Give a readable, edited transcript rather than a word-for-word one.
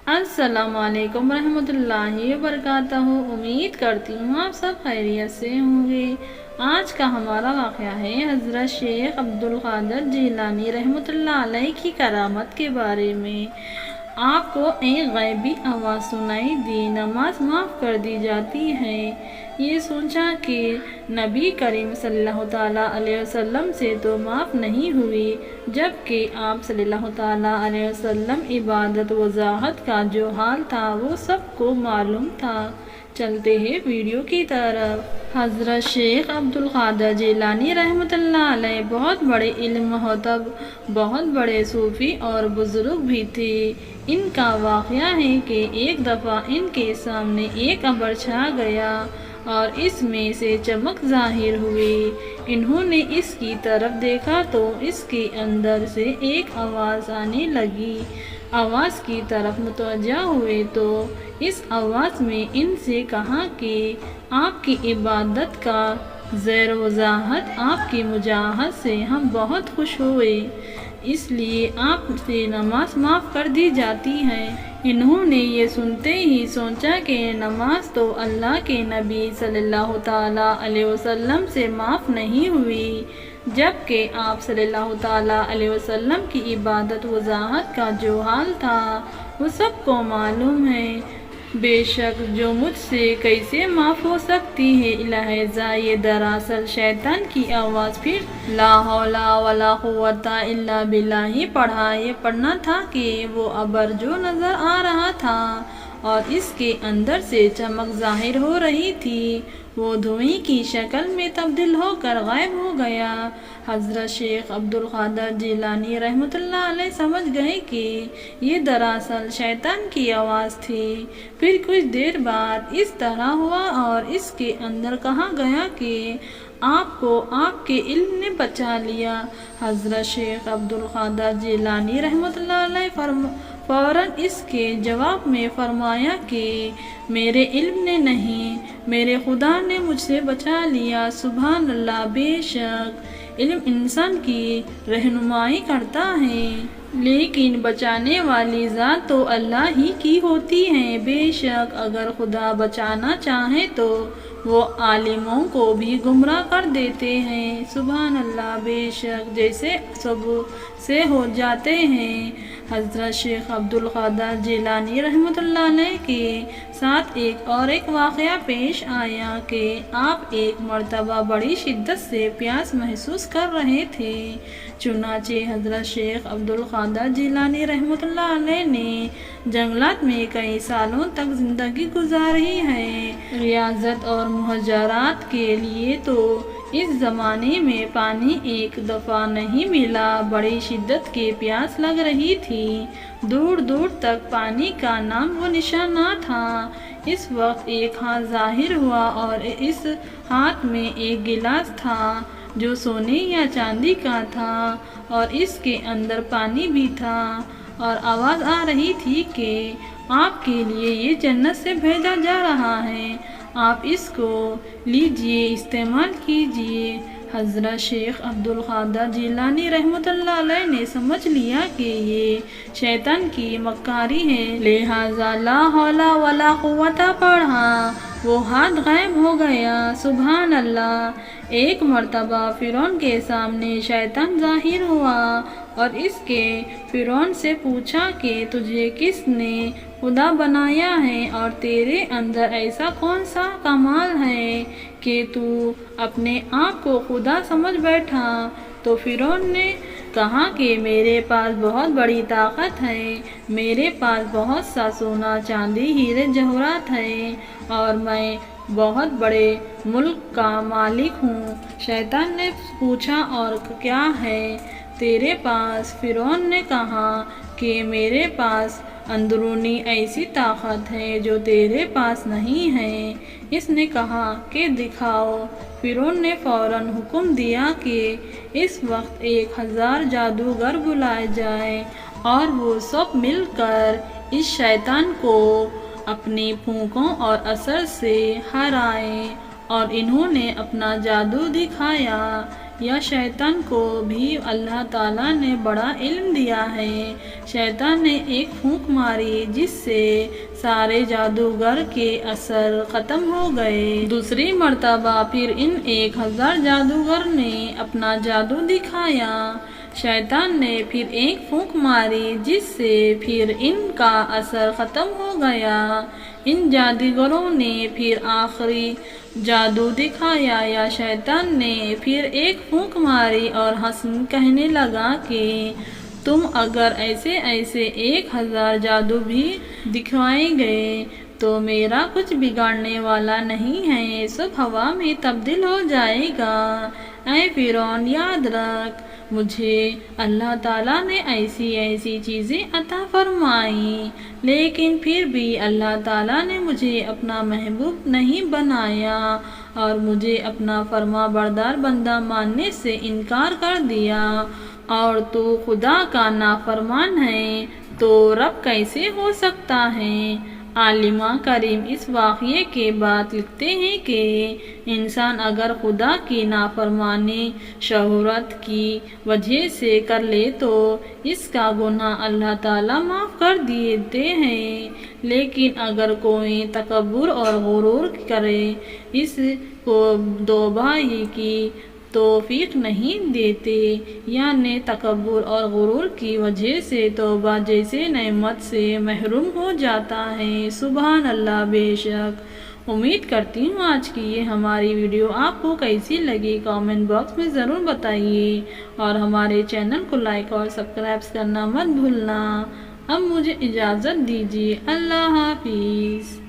السلام علیکم ورحمۃ اللہ وبرکاتہ۔ امید کرتی ہوں آپ سب خیریت سے ہوں گے۔ آج کا ہمارا واقعہ ہے حضرت شیخ عبد القادر جیلانی رحمۃ اللہ علیہ کی کرامت کے بارے میں۔ آپ کو ایک غیبی آواز سنائی دی، نماز معاف کر دی جاتی ہے۔ یہ سوچا کہ نبی کریم صلی اللہ تعالیٰ علیہ وسلم سے تو معاف نہیں ہوئی، جبکہ آپ صلی اللہ تعالیٰ علیہ وسلم عبادت و زاہد کا جو حال تھا وہ سب کو معلوم تھا۔ چلتے ہیں ویڈیو کی طرف۔ حضرت شیخ عبد القادر جیلانی رحمۃ اللہ علیہ بہت بڑے علم محتب، بہت بڑے صوفی اور بزرگ بھی تھے۔ ان کا واقعہ ہے کہ ایک دفعہ ان کے سامنے ایک ابر چھا گیا اور اس میں سے چمک ظاہر ہوئی۔ انہوں نے اس کی طرف دیکھا تو اس کے اندر سے ایک آواز آنے لگی۔ آواز کی طرف متوجہ ہوئے تو اس آواز میں ان سے کہا کہ آپ کی عبادت کا زیر وضاحت، آپ کی مجاہد سے ہم بہت خوش ہوئے، اس لیے آپ سے نماز معاف کر دی جاتی ہے۔ انہوں نے یہ سنتے ہی سوچا کہ نماز تو اللہ کے نبی صلی اللہ تعالیٰ علیہ وسلم سے معاف نہیں ہوئی، جبکہ آپ صلی اللہ تعالیٰ علیہ وسلم کی عبادت و زاہد کا جو حال تھا وہ سب کو معلوم ہے۔ بے شک جو مجھ سے کیسے معاف ہو سکتی ہے، لہٰذا یہ دراصل شیطان کی آواز، پھر لا حول ولا قوت الا باللہ ہی پڑھا۔ یہ پڑھنا تھا کہ وہ ابر جو نظر آ رہا تھا اور اس کے اندر سے چمک ظاہر ہو رہی تھی، وہ دھوئیں کی شکل میں تبدیل ہو کر غائب ہو گیا۔ حضرت شیخ عبد القادر جیلانی رحمۃ اللہ علیہ سمجھ گئے کہ یہ دراصل شیطان کی آواز تھی۔ پھر کچھ دیر بعد اس طرح ہوا اور اس کے اندر کہا گیا کہ آپ کو آپ کے علم نے بچا لیا۔ حضرت شیخ عبد القادر جیلانی رحمۃ اللہ علیہ فوراً اس کے جواب میں فرمایا کہ میرے علم نے نہیں، میرے خدا نے مجھ سے بچا لیا۔ سبحان اللہ، بے شک علم انسان کی رہنمائی کرتا ہے، لیکن بچانے والی ذات تو اللہ ہی کی ہوتی ہے۔ بے شک اگر خدا بچانا چاہے تو وہ عالموں کو بھی گمراہ کر دیتے ہیں۔ سبحان اللہ، بے شک جیسے صبح سے ہو جاتے ہیں۔ حضرت شیخ عبد القادر جیلانی رحمۃ اللہ علیہ کے ساتھ ایک واقعہ پیش آیا کہ آپ ایک مرتبہ بڑی شدت سے پیاس محسوس کر رہے تھے۔ چنانچہ حضرت شیخ عبد القادر جیلانی رحمۃ اللہ علیہ نے جنگلات میں کئی سالوں تک زندگی گزاری ہے۔ ریاضت اور مہاجرات کے لیے تو اس زمانے میں پانی ایک دفعہ نہیں ملا، بڑی شدت کی پیاس لگ رہی تھی، دور دور تک پانی کا نام و نشان نہ تھا۔ اس وقت ایک ہاتھ ظاہر ہوا اور اس ہاتھ میں ایک گلاس تھا جو سونے یا چاندی کا تھا اور اس کے اندر پانی بھی تھا، اور آواز آ رہی تھی کہ آپ کے لیے یہ جنت سے بھیجا جا رہا ہے، آپ اس کو لیجئے، استعمال کیجئے۔ حضرت شیخ عبد القادر جیلانی رحمۃ اللہ علیہ نے سمجھ لیا کہ یہ شیطان کی مکاری ہے، لہٰذا لا حول ولا قوت پڑھا، وہ ہاتھ غائب ہو گیا۔ سبحان اللہ۔ ایک مرتبہ فرعون کے سامنے شیطان ظاہر ہوا اور اس کے فرعون سے پوچھا کہ تجھے کس نے خدا بنایا ہے اور تیرے اندر ایسا کون سا کمال ہے کہ تو اپنے آپ کو خدا سمجھ بیٹھا؟ تو فرعون نے کہا کہ میرے پاس بہت بڑی طاقت ہے، میرے پاس بہت سا سونا چاندی ہیرے جواہرات ہے اور میں بہت بڑے ملک کا مالک ہوں۔ شیطان نے پوچھا اور کیا ہے تیرے پاس؟ فرعون نے کہا کہ میرے پاس اندرونی ایسی طاقت ہے جو تیرے پاس نہیں ہے۔ اس نے کہا کہ دکھاؤ۔ فرعون نے فوراً حکم دیا کہ اس وقت 1000 جادوگر بلائے جائیں اور وہ سب مل کر اس شیطان کو اپنی پھونکوں اور اثر سے ہرائیں، اور انہوں نے اپنا جادو دکھایا۔ یا شیطان کو بھی اللہ تعالیٰ نے بڑا علم دیا ہے۔ شیطان نے ایک پھونک ماری جس سے سارے جادوگر کے اثر ختم ہو گئے۔ دوسری مرتبہ پھر ان 1000 جادوگر نے اپنا جادو دکھایا۔ شیطان نے پھر ایک پھونک ماری جس سے پھر ان کا اثر ختم ہو گیا۔ ان جادوگروں نے پھر آخری جادو دکھایا۔ یا شیطان نے پھر ایک پھونک ماری اور ہنس کہنے لگا کہ تم اگر ایسے 1000 جادو بھی دکھوائیں گے تو میرا کچھ بگاڑنے والا نہیں ہے، سب ہوا میں تبدیل ہو جائے گا۔ اے فرعون، یاد رکھ، مجھے اللہ تعالیٰ نے ایسی چیزیں عطا فرمائیں، لیکن پھر بھی اللہ تعالیٰ نے مجھے اپنا محبوب نہیں بنایا اور مجھے اپنا فرما بردار بندہ ماننے سے انکار کر دیا، اور تو خدا کا نافرمان ہے تو رب کیسے ہو سکتا ہے؟ علامہ کریم اس واقعے کے بعد لکھتے ہیں کہ انسان اگر خدا کی نافرمانی شہوت کی وجہ سے کر لے تو اس کا گناہ اللہ تعالیٰ معاف کر دیتے ہیں، لیکن اگر کوئی تکبر اور غرور کرے اس کو توبہ کی توفیق نہیں دیتے، یعنی تکبر اور غرور کی وجہ سے توبہ جیسے نعمت سے محروم ہو جاتا ہے۔ سبحان اللہ۔ بے شک امید کرتی ہوں آج کی یہ ہماری ویڈیو آپ کو کیسی لگی، کامنٹ باکس میں ضرور بتائیے، اور ہمارے چینل کو لائک اور سبسکرائب کرنا مت بھولنا۔ اب مجھے اجازت دیجیے، اللہ حافظ۔